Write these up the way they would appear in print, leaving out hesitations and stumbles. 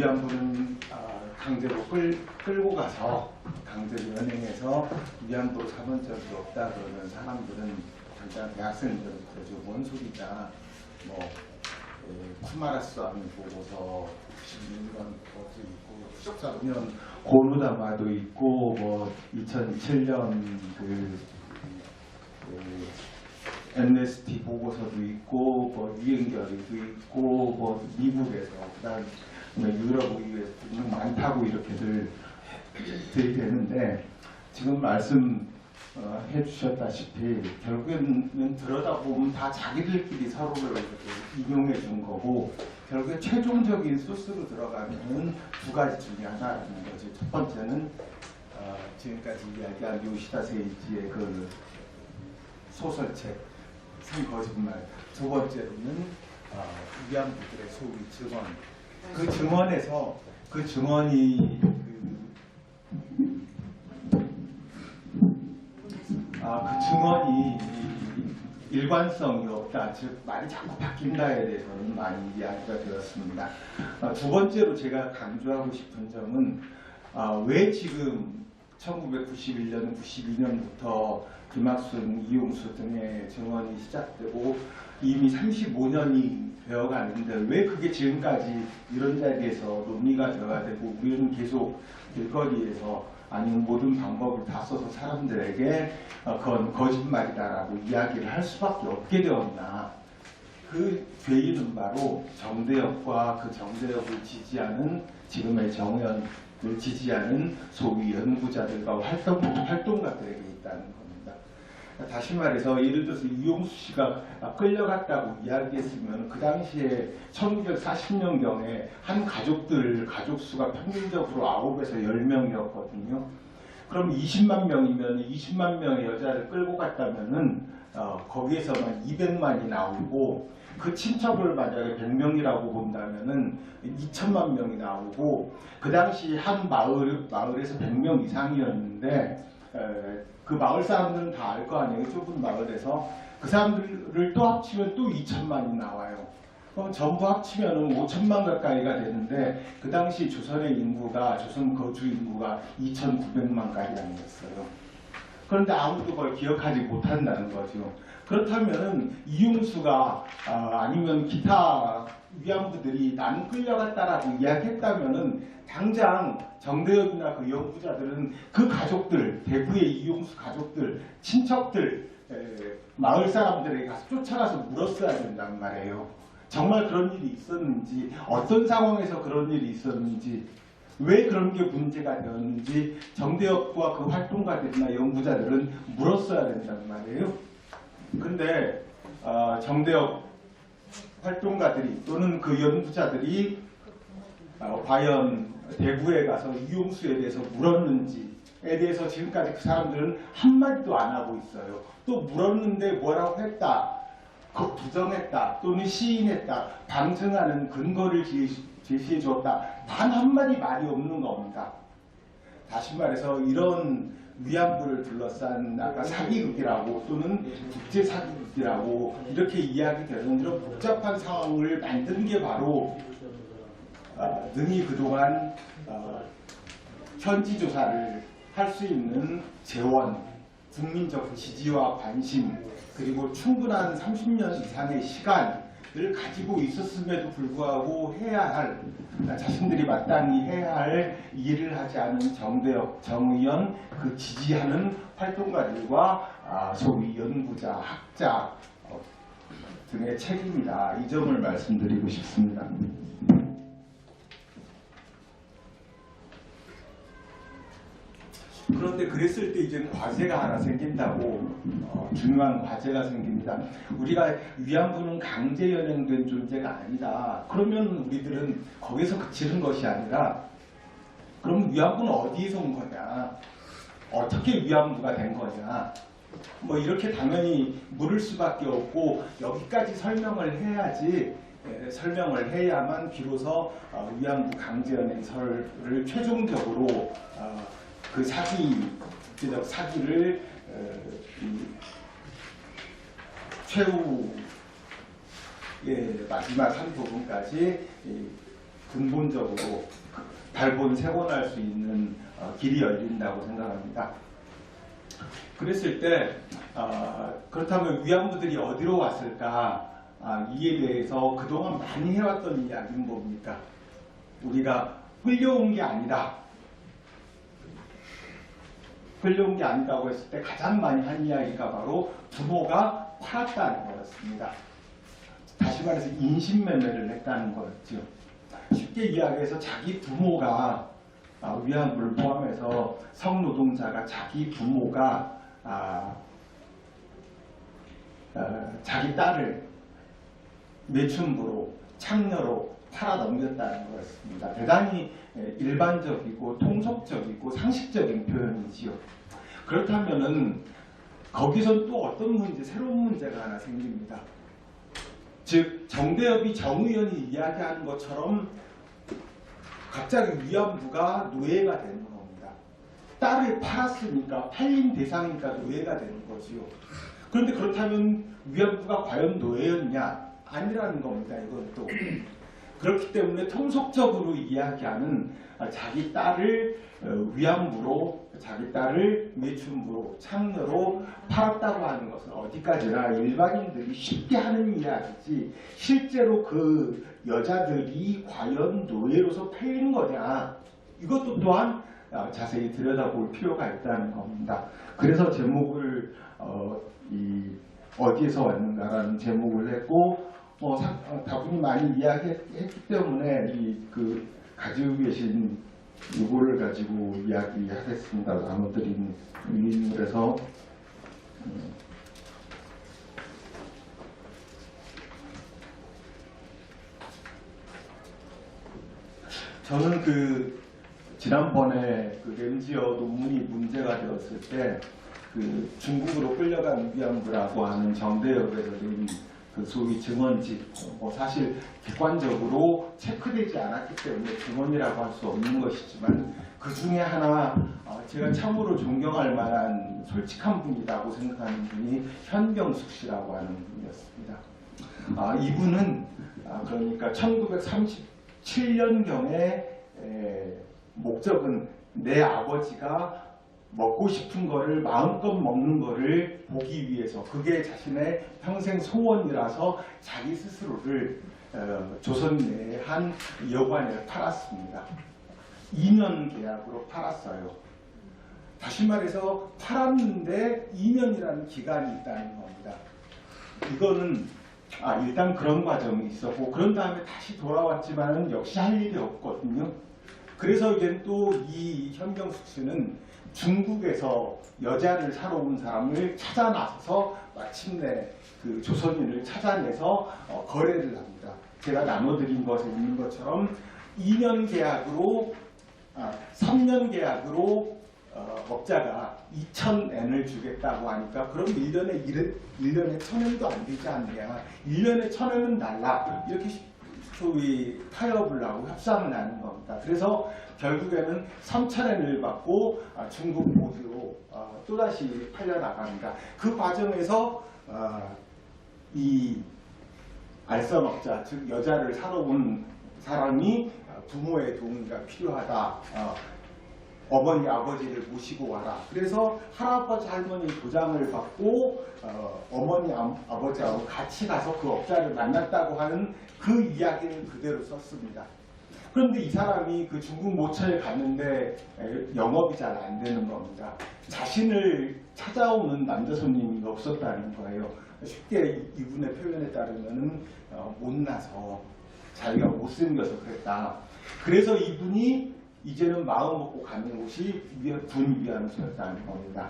위안부는 강제로 끌고 가서 강제로 연행해서 위안부로 삼은 적이 없다 그러는 사람들은 당장 대학생들부터 뭔 소리냐, 뭐 쿠마라스와미 보고서 96년 것도 있고 후속사 보면 고노다마도 있고 뭐 2007년 MST 보고서도 있고 뭐 이행결의도 있고 뭐 미국에서 그다음 유럽 의회에서 많다고 이렇게들 들이대는데 지금 말씀해 주셨다시피 결국에는 들여다보면 다 자기들끼리 서로를 인용해 준 거고 결국에 최종적인 소스로 들어가는 두 가지 중에 하나라는 거죠. 첫 번째는 지금까지 이야기한 요시다 세이지의 그 소설책 거짓말. 두 번째로는 위안부들의 소위 증언. 그 증언에서 그 증언이 그 증언이 일관성이 없다. 즉 말이 자꾸 바뀐다에 대해서는 많이 이야기가 되었습니다. 두 번째로 제가 강조하고 싶은 점은 왜 지금 1991년, 92년부터 김학순, 이용수 등의 증언이 시작되고 이미 35년이 되어가는데 왜 그게 지금까지 이런 자리에서 논의가 되어야 되고 우리는 계속 길거리에서 아니면 모든 방법을 다 써서 사람들에게 그건 거짓말이다라고 이야기를 할 수밖에 없게 되었나. 그 죄인은 바로 정대협과 그 정대협을 지지하는 지금의 정의연을 지지하는 소위 연구자들과 활동가들에게 있다는 겁니다. 다시 말해서 예를 들어서 이용수 씨가 끌려갔다고 이야기했으면 그 당시에 1940년경에 한 가족 수가 평균적으로 9에서 10명이었거든요. 그럼 20만 명이면 20만 명의 여자를 끌고 갔다면은 거기에서만 200만이 나오고 그 친척을 만약에 100명이라고 본다면은 2천만 명이 나오고 그 당시 한 마을에서 100명 이상이었는데 그 마을 사람들은 다 알 거 아니에요. 좁은 마을에서 그 사람들을 또 합치면 또 2천만이 나와요. 그럼 전부 합치면 5천만 가까이가 되는데 그 당시 조선의 인구가 조선 거주 인구가 2,900만 가량이었어요. 그런데 아무도 그걸 기억하지 못한다는 거죠. 그렇다면 이용수가 아니면 기타 위안부들이 나는 끌려갔다라고 이야기했다면은 당장 정대협이나 그 연구자들은 그 가족들, 대구의 이용수 가족들, 친척들, 마을 사람들에게 가서 쫓아가서 물었어야 된단 말이에요. 정말 그런 일이 있었는지, 어떤 상황에서 그런 일이 있었는지, 왜 그런 게 문제가 되었는지 정대협과 그 활동가들이나 연구자들은 물었어야 된단 말이에요. 근데 정대협 활동가들이 또는 그 연구자들이 과연 대구에 가서 이용수에 대해서 물었는지에 대해서 지금까지 그 사람들은 한마디도 안 하고 있어요. 또 물었는데 뭐라고 했다, 그 부정했다 또는 시인했다, 방증하는 근거를 제시해 줬다, 단 한마디 말이 없는 겁니다. 다시 말해서 이런 위안부를 둘러싼 아까 사기극이라고 또는 국제 사기극이라고 이렇게 이야기되는 이런 복잡한 상황을 만든 게 바로 능히 그동안 현지 조사를 할 수 있는 재원, 국민적 지지와 관심, 그리고 충분한 30년 이상의 시간을 가지고 있었음에도 불구하고 해야 할, 자신들이 마땅히 해야 할 일을 하지 않은 정대협, 정의연, 그 지지하는 활동가들과 소위 연구자, 학자 등의 책임이다. 이 점을 말씀드리고 싶습니다. 그런데 그랬을 때 이제 과제가 하나 생긴다고, 중요한 과제가 생깁니다. 우리가 위안부는 강제 연행된 존재가 아니다. 그러면 우리들은 거기서 그치는 것이 아니라 그럼 위안부는 어디에서 온 거냐? 어떻게 위안부가 된 거냐? 뭐 이렇게 당연히 물을 수밖에 없고 여기까지 설명을 해야지, 설명을 해야만 비로소 위안부 강제 연행설을 최종적으로 그 국제적 사기를 최후의 마지막 한 부분까지 근본적으로 달본 세곤할 수 있는 길이 열린다고 생각합니다. 그랬을 때 그렇다면 위안부들이 어디로 왔을까? 이에 대해서 그동안 많이 해왔던 이야기는 뭡니까? 우리가 끌려온 게 아니다. 끌려온 게 아니다고 했을 때 가장 많이 한 이야기가 바로 부모가 팔았다는 거였습니다. 다시 말해서 인신매매를 했다는 거였죠. 쉽게 이야기해서 자기 부모가 위안부를 포함해서 성노동자가 자기 부모가 자기 딸을 매춘부로 창녀로 팔아 넘겼다는 거였습니다. 대단히 일반적이고 통속적이고 상식적인 표현이지요. 그렇다면은 거기서 또 어떤 문제, 새로운 문제가 하나 생깁니다. 즉 정대협이 정 의원이 이야기하는 것처럼 갑자기 위안부가 노예가 되는 겁니다. 딸을 팔았으니까 팔린 대상이니까 노예가 되는 거지요. 그런데 그렇다면 위안부가 과연 노예였냐? 아니라는 겁니다. 이건 또 그렇기 때문에 통속적으로 이야기하는 자기 딸을 위안부로, 자기 딸을 매춘부로, 창녀로 팔았다고 하는 것은 어디까지나 일반인들이 쉽게 하는 이야기지 실제로 그 여자들이 과연 노예로서 팔린 거냐, 이것도 또한 자세히 들여다볼 필요가 있다는 겁니다. 그래서 제목을 어디에서 왔는가라는 제목을 했고, 다분히 많이 이야기했기 때문에 가지고 계신 이거를 가지고 이야기하겠습니다. 나눠드린 인물에서 저는 지난번에 램지어 논문이 문제가 되었을 때 중국으로 끌려간 위안부라고 하는 정대협에서 낸 소위 증언집, 사실 객관적으로 체크되지 않았기 때문에 증언이라고 할 수 없는 것이지만 그 중에 하나 제가 참으로 존경할 만한 솔직한 분이라고 생각하는 분이 현병숙 씨라고 하는 분이었습니다. 이분은 그러니까 1937년경에 목적은 내 아버지가 먹고 싶은 거를 마음껏 먹는 거를 보기 위해서, 그게 자신의 평생 소원이라서 자기 스스로를 조선 내에 한 여관에 팔았습니다. 2년 계약으로 팔았어요. 다시 말해서 팔았는데 2년이라는 기간이 있다는 겁니다. 이거는 일단 그런 과정이 있었고, 그런 다음에 다시 돌아왔지만은 역시 할 일이 없거든요. 그래서 이제 또 이 현병숙 씨는 중국에서 여자를 사러 온 사람을 찾아 나서서 마침내 조선인을 찾아내서 거래를 합니다. 제가 나눠드린 것에 있는 것처럼 2년 계약으로 3년 계약으로 업자가 2,000엔을 주겠다고 하니까 그럼 1년에 1,000엔도 안 되지 않느냐, 1년에 1,000엔은 달라, 이렇게 소위 타협을 하고 협상을 하는 겁니다. 그래서 결국에는 3,000엔을 받고 중국 모주로 또다시 팔려나갑니다. 그 과정에서 이 알선업자, 즉 여자를 사러 온 사람이 부모의 동의가 필요하다, 어머니 아버지를 모시고 와라. 그래서 할아버지 할머니 도장을 받고 어머니 아버지하고 같이 가서 그 업자를 만났다고 하는 그 이야기를 그대로 썼습니다. 그런데 이 사람이 그 중국 모처에 갔는데 영업이 잘 안 되는 겁니다. 자신을 찾아오는 남자 손님이 없었다는 거예요. 쉽게 이분의 표현에 따르면 못나서, 자기가 못생겨서 그랬다. 그래서 이분이 이제는 마음 먹고 가는 곳이 분위안소였다는 겁니다.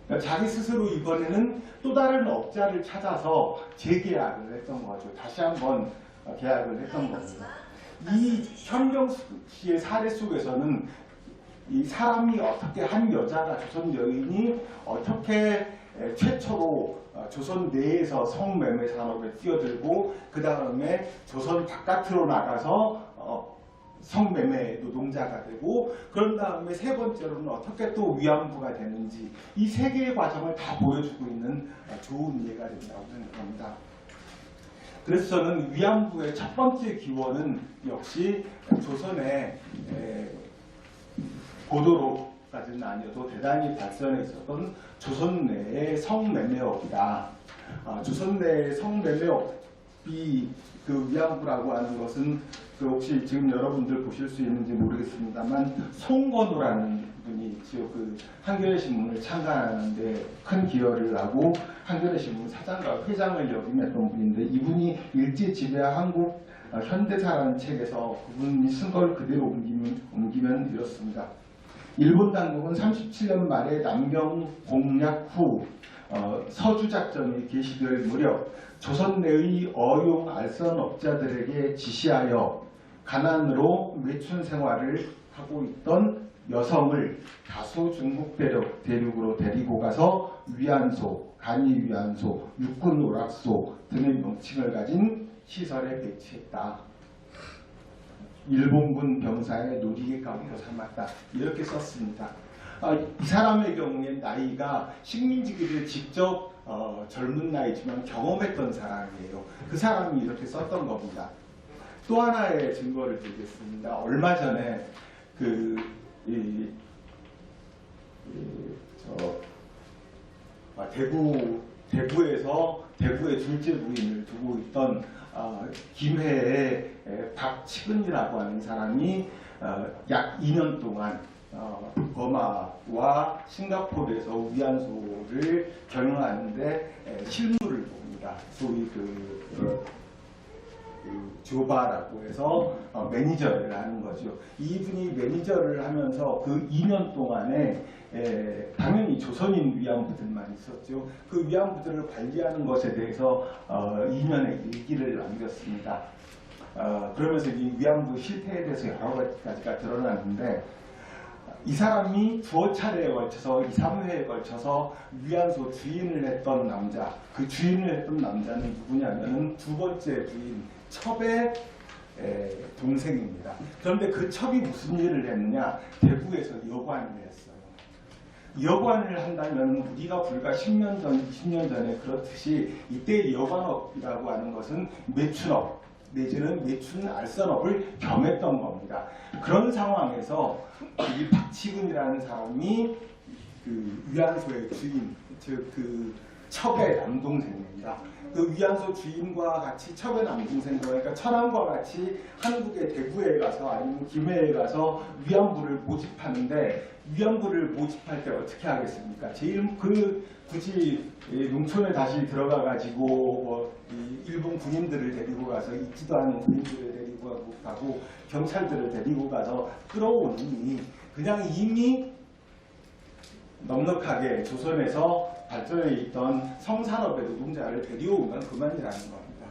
그러니까 자기 스스로 이번에는 또 다른 업자를 찾아서 재계약을 했던 거죠. 다시 한번 계약을 했던 겁니다. 이 현병숙 씨의 사례 속에서는 이 사람이 어떻게, 한 여자가, 조선 여인이 어떻게 최초로 조선 내에서 성매매 산업에 뛰어들고 그 다음에 조선 바깥으로 나가서 성매매 노동자가 되고, 그런 다음에 세 번째로는 어떻게 또 위안부가 되는지, 이 세 개의 과정을 다 보여주고 있는 좋은 예가 된다고 생각합니다. 그래서 저는 위안부의 첫 번째 기원은 역시 조선의 고도로까지는 아니어도 대단히 발전해 있었던 조선 내의 성매매업이다. 조선 내의 성매매업이 그 위안부라고 하는 것은 그 혹시 지금 여러분들 보실 수 있는지 모르겠습니다만 송건우라는 분이 그 한겨레 신문을 창간하는데 큰 기여를 하고 한겨레 신문 사장과 회장을 역임했던 분인데, 이분이 일제 지배와 한국 현대사라는 책에서 그분이 쓴 걸 그대로 옮기면 이렇습니다. 일본 당국은 37년 말에 남경 공략 후 서주 작전이 개시될 무렵 조선 내의 어용 알선업자들에게 지시하여 가난으로 매춘 생활을 하고 있던 여성을 다수 중국 대륙으로 데리고 가서 위안소, 간이위안소, 육군오락소 등의 명칭을 가진 시설에 배치했다. 일본군 병사의 놀이개감으로 삼았다. 이렇게 썼습니다. 이 사람의 경우에 나이가 식민지기를 직접 젊은 나이지만 경험했던 사람이에요. 그 사람이 이렇게 썼던 겁니다. 또 하나의 증거를 드리겠습니다. 얼마 전에 대구에서 대구의 둘째 부인을 두고 있던 김해의 박치근이라고 하는 사람이 약 2년 동안 버마와 싱가포르에서 위안소를 경영하는데 실무를 봅니다. 소위 조바라고 해서 매니저를 하는 거죠. 이분이 매니저를 하면서 그 2년 동안에 당연히 조선인 위안부들만 있었죠. 그 위안부들을 관리하는 것에 대해서 2년의 일기를 남겼습니다. 그러면서 이 위안부 실태에 대해서 여러 가지가 드러났는데, 이 사람이 두어 차례에 걸쳐서 2, 3회에 걸쳐서 위안소 주인을 했던 남자, 그 주인을 했던 남자는 누구냐면은 두 번째 부인 첩의 동생입니다. 그런데 그 첩이 무슨 일을 했느냐? 대구에서 여관을 했어요. 여관을 한다면 우리가 불과 10년 전, 20년 전에 그렇듯이 이때 여관업이라고 하는 것은 매춘업 내지는 매춘 알선업을 겸했던 겁니다. 그런 상황에서 이 박치근이라는 사람이 그 위안소의 주인, 즉 그 첩의 남동생입니다. 그 위안소 주인과 같이 첩의 남동생, 그러니까 천황과 같이 한국의 대구에 가서 아니면 김해에 가서 위안부를 모집하는데, 위안부를 모집할 때 어떻게 하겠습니까? 제일 굳이 농촌에 다시 들어가 가지고 일본 군인들을 데리고 가서 있지도 않은 군인들을 데리고 가고 경찰들을 데리고 가서 끌어오느니 그냥 이미 넉넉하게 조선에서 발전해 있던 성산업의 노동자를 데려오면 그만이라는 겁니다.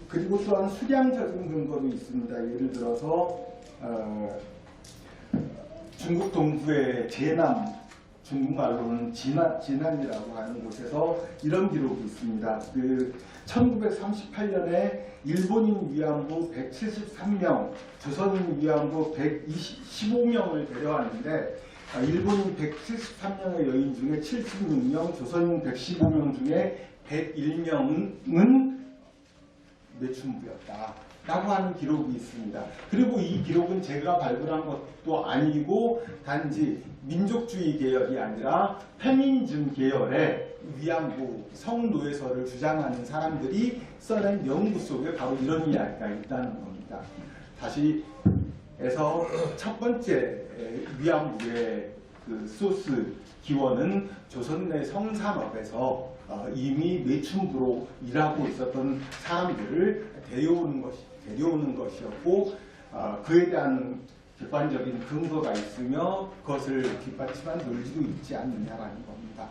그리고 또한 수량적인 근거도 있습니다. 예를 들어서 중국 동부의 제남, 중국말로는 진안이라고 하는 곳에서 이런 기록이 있습니다. 1938년에 일본인 위안부 173명, 조선인 위안부 115명을 데려왔는데, 일본인 173명의 여인 중에 76명, 조선인 115명 중에 101명은 매춘부였다 라고 하는 기록이 있습니다. 그리고 이 기록은 제가 발굴한 것도 아니고 단지 민족주의 계열이 아니라 페미니즘 계열의 위안부 성노예설을 주장하는 사람들이 써낸 연구 속에 바로 이런 이야기가 있다는 겁니다. 다시 해서 첫 번째 위안부의 그 소스 기원은 조선 내 성산업에서 이미 매춘부로 일하고 있었던 사람들을 데려오는 것이었고, 그에 대한 객관적인 근거가 있으며 그것을 뒷받침한 논리도 있지 않느냐라는 겁니다.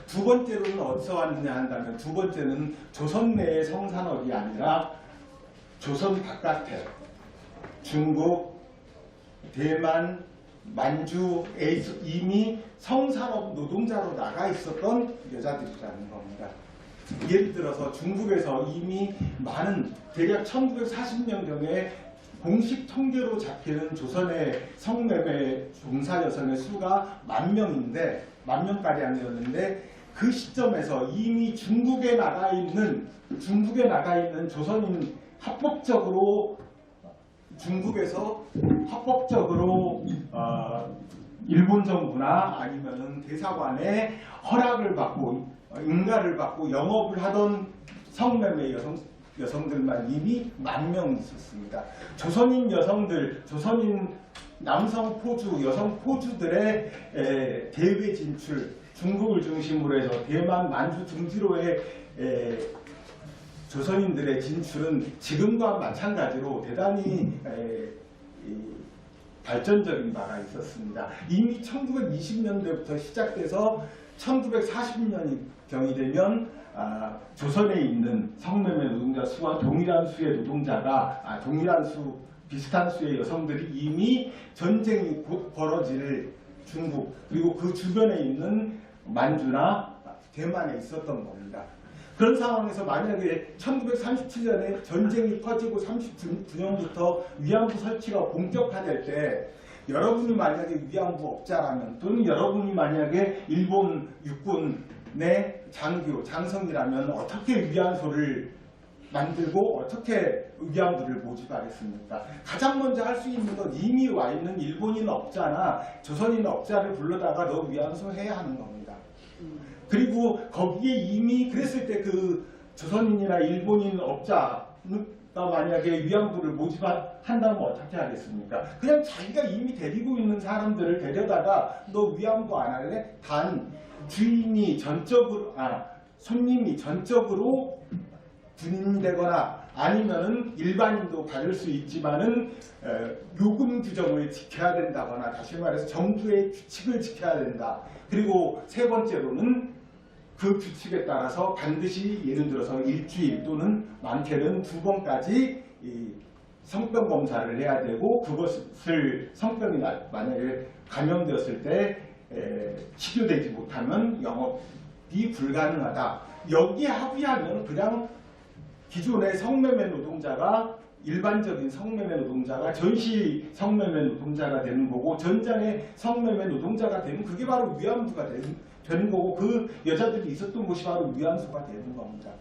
두 번째로는 어디서 왔느냐 한다면, 두 번째는 조선 내의 성산업이 아니라 조선 바깥에 중국, 대만, 만주에 이미 성산업 노동자로 나가 있었던 여자들이라는 겁니다. 예를 들어서 중국에서 이미 많은, 대략 1940년경에 공식 통계로 잡히는 조선의 성매매 종사 여성의 수가 10,000명인데 만 명가량이었는데 그 시점에서 이미 중국에 나가 있는 조선인 합법적으로 중국에서 합법적으로 일본 정부나 아니면은 대사관의 허락을 받고 인가를 받고 영업을 하던 성매매 여성들만 이미 10,000명 있었습니다. 조선인 여성들, 조선인 남성 포주, 여성 포주들의 대외 진출, 중국을 중심으로 해서 대만, 만주 등지로의 조선인들의 진출은 지금과 마찬가지로 대단히 발전적인 바가 있었습니다. 이미 1920년대부터 시작돼서 1940년경이 되면 조선에 있는 성매매 노동자 수와 동일한 수의 노동자가 비슷한 수의 여성들이 이미 전쟁이 곧 벌어질 중국 그리고 그 주변에 있는 만주나 대만에 있었던 겁니다. 그런 상황에서 만약에 1937년에 전쟁이 퍼지고 39년부터 위안부 설치가 본격화될 때 여러분이 만약에 위안부 업자라면 또는 여러분이 만약에 일본 육군의 장성이라면 어떻게 위안소를 만들고 어떻게 위안부를 모집하겠습니까? 가장 먼저 할 수 있는 건 이미 와 있는 일본인 업자나 조선인 업자를 불러다가 너 위안소 해야 하는 겁니다. 그리고 거기에 이미 그랬을 때 그 조선인이나 일본인 업자가 만약에 위안부를 모집한다면 어떻게 하겠습니까? 그냥 자기가 이미 데리고 있는 사람들을 데려다가 너 위안부 안 할래? 단 손님이 전적으로 군인이 되거나 아니면은 일반인도 받을 수 있지만은 요금 규정을 지켜야 된다거나 다시 말해서 정부의 규칙을 지켜야 된다. 그리고 세 번째로는 그 규칙에 따라서 반드시 예를 들어서 일주일 또는 많게는 2번까지 성병 검사를 해야 되고 그것을 성병이 만약에 감염되었을 때 치료되지 못하면 영업이 불가능하다. 여기에 합의하면 그냥 기존의 성매매 노동자가 일반적인 성매매 노동자가 전시 성매매 노동자가 되는 거고 전장의 성매매 노동자가 되면 그게 바로 위안부가 되는 거고 그 여자들이 있었던 곳이 바로 위안소가 되는 겁니다.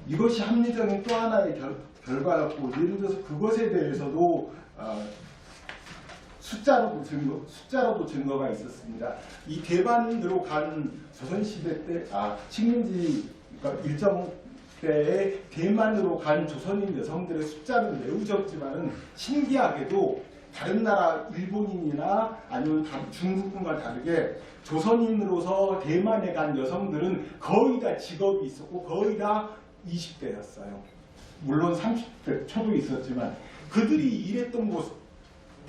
이것이 합리적인 또 하나의 결과였고 예를 들어서 그것에 대해서도 숫자로도 증거가 있었습니다. 이 대만으로 간 조선시대 때 식민지가 일정 때에 대만으로 간 조선인 여성들의 숫자는 매우 적지만은 신기하게도 다른 나라 일본인이나 아니면 중국분과 다르게 조선인으로서 대만에 간 여성들은 거의 다 직업이 있었고 거의 다 20대였어요. 물론 30대 초도 있었지만 그들이 일했던 곳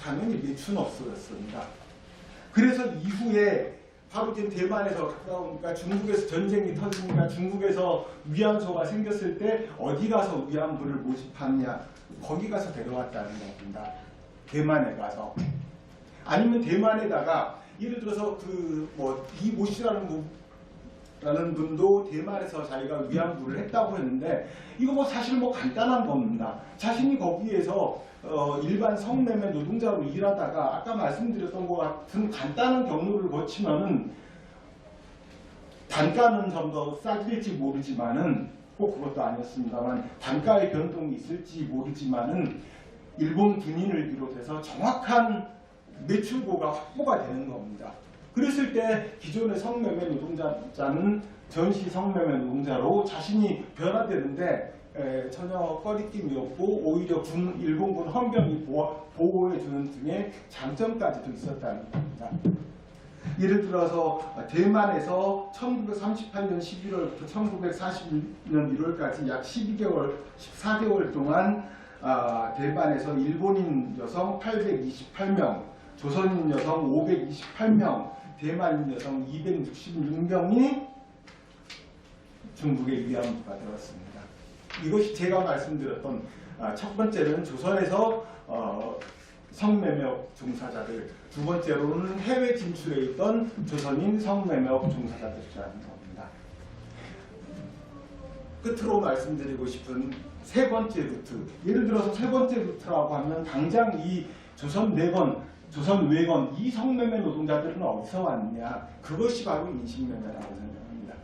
당연히 매춘 없었습니다. 그래서 이후에 바로 대만에서 가까우니까 중국에서 전쟁이 터지니까 중국에서 위안소가 생겼을 때 어디 가서 위안부를 모집하느냐 거기 가서 데려왔다는 겁니다. 대만에 가서 아니면 대만에다가 예를 들어서 이모 씨라는 분도 대만에서 자기가 위안부를 했다고 했는데 이거 사실 간단한 겁니다. 자신이 거기에서 일반 성매매 노동자로 일하다가 아까 말씀드렸던 것 같은 간단한 경로를 거치면은 단가는 좀 더 싸질지 모르지만은 꼭 그것도 아니었습니다만 단가의 변동이 있을지 모르지만은 일본 군인을 비롯해서 정확한 매출고가 확보가 되는 겁니다. 그랬을 때 기존의 성매매 노동자는 전시 성매매 노동자로 자신이 변화되는데 전혀 꺼리낌이 없고 오히려 일본군 헌병이 보호해주는 등의 장점까지도 있었다는 겁니다. 예를 들어서 대만에서 1938년 11월부터 1941년 1월까지 약 14개월 동안 대만에서 일본인 여성 828명, 조선인 여성 528명, 대만인 여성 266명이 중국의 위안부가 되었습니다. 이것이 제가 말씀드렸던 첫 번째는 조선에서 성매매업 종사자들, 두 번째로는 해외 진출해 있던 조선인 성매매업 종사자들이라는 겁니다. 끝으로 말씀드리고 싶은 세 번째 루트, 예를 들어서 세 번째 루트라고 하면 당장 이 조선 4번 조선외건 이 성매매 노동자들은 어디서 왔느냐? 그것이 바로 인신매매라고 생각합니다.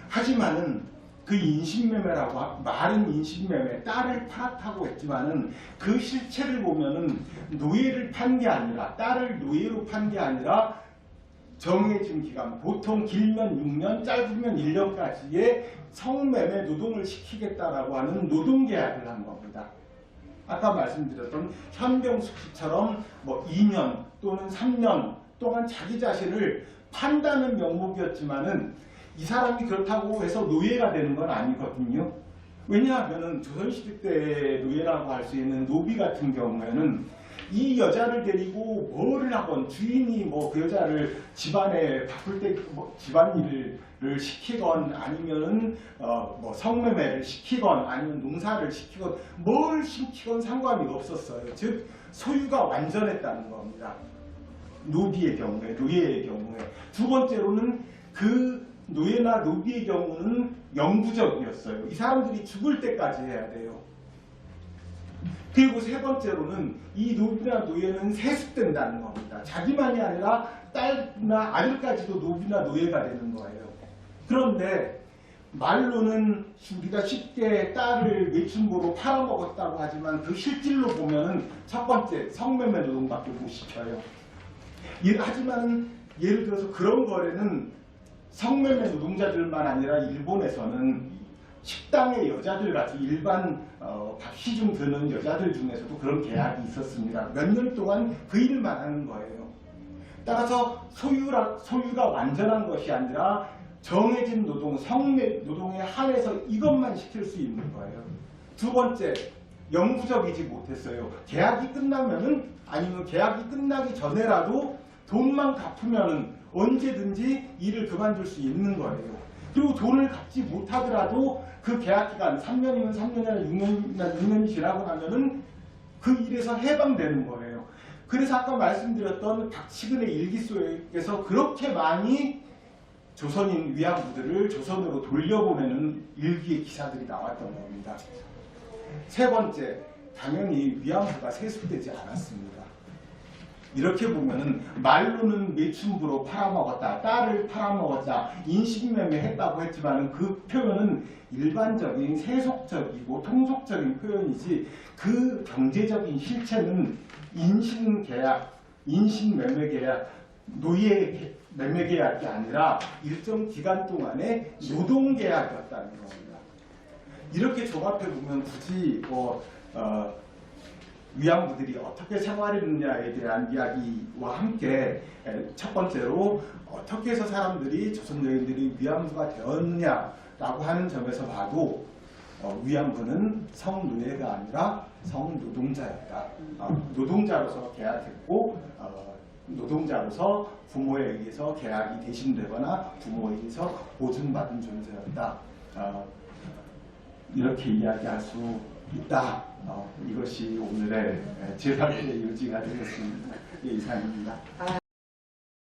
하지만은 그 인신매매라고 말은 인신매매, 딸을 팔았다고 했지만은 그 실체를 보면은 노예를 판 게 아니라 딸을 노예로 판 게 아니라 정해진 기간, 보통 길면 6년, 짧으면 1년까지의 성매매 노동을 시키겠다라고 하는 노동계약을 한 겁니다. 아까 말씀드렸던 현병숙 씨처럼 뭐 2년 또는 3년 동안 자기 자신을 판다는 명목이었지만은 이 사람이 그렇다고 해서 노예가 되는 건 아니거든요. 왜냐하면 조선시대 때 노예라고 할 수 있는 노비 같은 경우에는 이 여자를 데리고 뭐를 하건 주인이 뭐 그 여자를 집안에 바쁠 때 뭐 집안일을 시키건 아니면은 뭐 성매매를 시키건 아니면 농사를 시키건 뭘 시키건 상관이 없었어요. 즉 소유가 완전했다는 겁니다. 노비의 경우에, 노예의 경우에. 두 번째로는 그 노예나 노비의 경우는 영구적이었어요. 이 사람들이 죽을 때까지 해야 돼요. 그리고 세 번째로는 이 노비나 노예는 세습된다는 겁니다. 자기만이 아니라 딸이나 아들까지도 노비나 노예가 되는 거예요. 그런데 말로는 우리가 쉽게 딸을 매춘고로 팔아먹었다고 하지만 그 실질로 보면은 첫 번째 성매매 노동밖에 못 시켜요. 하지만 예를 들어서 그런 거래는 성매매 노동자들만 아니라 일본에서는 식당의 여자들 같이 일반 밥시 좀 드는 여자들 중에서도 그런 계약이 있었습니다. 몇 년 동안 그 일만 하는 거예요. 따라서 소유가 완전한 것이 아니라 정해진 노동, 노동에 한해서 이것만 시킬 수 있는 거예요. 두 번째, 영구적이지 못했어요. 계약이 끝나면은 아니면 계약이 끝나기 전에라도 돈만 갚으면은 언제든지 일을 그만둘 수 있는 거예요. 그리고 돈을 갚지 못하더라도 그 계약 기간 3년이면 3년이나 6년이 지나고 나면은 그 일에서 해방되는 거예요. 그래서 아까 말씀드렸던 박치근의 일기 속에서 그렇게 많이 조선인 위안부들을 조선으로 돌려보내는 일기의 기사들이 나왔던 겁니다. 세 번째, 당연히 위안부가 세습되지 않았습니다. 이렇게 보면은 말로는 매춘부로 팔아먹었다, 딸을 팔아먹었다, 인신매매했다고 했지만은 그 표현은 일반적인 세속적이고 통속적인 표현이지 그 경제적인 실체는 인신계약, 인신매매계약, 노예매매계약이 아니라 일정 기간 동안의 노동계약이었다는 겁니다. 이렇게 종합해 보면 굳이 위안부들이 어떻게 생활했느냐에 대한 이야기와 함께 첫 번째로 어떻게 해서 사람들이 조선 여인들이 위안부가 되었느냐라고 하는 점에서 봐도 위안부는 성노예가 아니라 성노동자였다. 노동자로서 계약했고 노동자로서 부모에 의해서 계약이 대신되거나 부모에 의해서 보증받은 존재였다. 이렇게 이야기할 수 있다. 이것이 오늘의 제3의 요지가 되겠습니다. 예, 이상입니다.